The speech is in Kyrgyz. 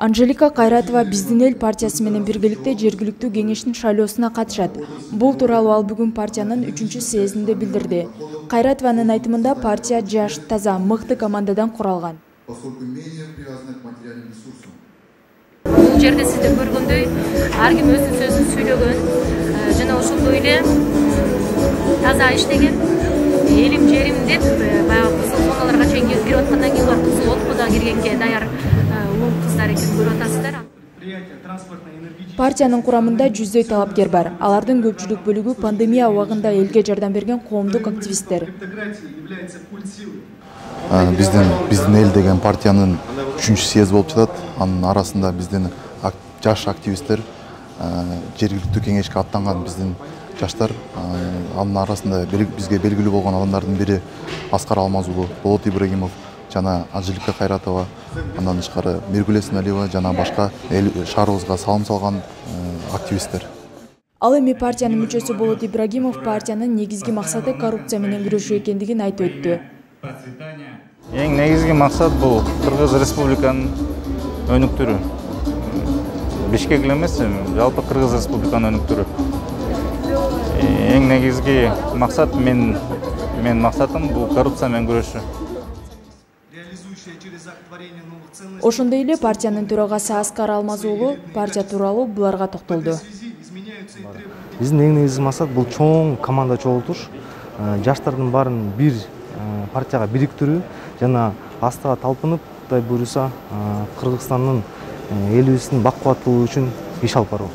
Анжелика Кайратова Биздин эл партиясы менен биргеликте жергиликтүү кеңештин шайлоосуна катышат. Бул тууралуу ал бүгүн партиянын 3-съездинде билдирди. Кайратованын айтымында партия жаш, таза, мыкты командадан куралган. Бул жерде сиздер көргөндөй, ар ким өзүнүн сөзүн сүйлөгөн, жана ошондой эле таза иштеген, элим жерим деп баягы кызыл зоналарга чейин кирип аткандан кийин улар кызыл отко да киргенге даяр уул кыздар экенин көрүп атасыздар. Партиянын курамында 100дөй талапкер бар. Алардын көпчүлүк бөлүгү пандемия убагында элге жардам берген коомдук активисттер. Биздин эл деген партиянын 3-съезд болуп жатат. Анын арасында биздин жаш активисттер, жергиликтүү кеңешке аттанган биздин жаштар, анын арасында бизге белгилүү болгон адамдардын бири Аскар Алмазулу, Болот Ибрагимов жана Анжелика Кайратова, андан тышкары Миргүл Эсеналиева жана башка шаарыбызга салым салган активисттер. Ал эми партиянын мүчөсү Болот Ибрагимов партиянын негизги максаты коррупция менен күрөшүү экендигин айтып өттү. Эң негизги максат бул Кыргыз Республиканын өнүктүрүү. Бишкек эле эмес, жалпы Кыргыз Республиканын өнүктүрүү. Эң негизги максат мен максатым бул коррупция менен күрөшүү. Ошондой эле партиянын төрагасы Аскар Алмазулу партия тууралуу буларга токтолду. Биздин эң негизги максат бул чоң команда чогултуш, жаштардын баарын бир партияга бириктирүү жана астыга талпынып, Кудай буйруса, Кыргызстандын элибиздин бакубаттуулугу үчүн иш алып баруу.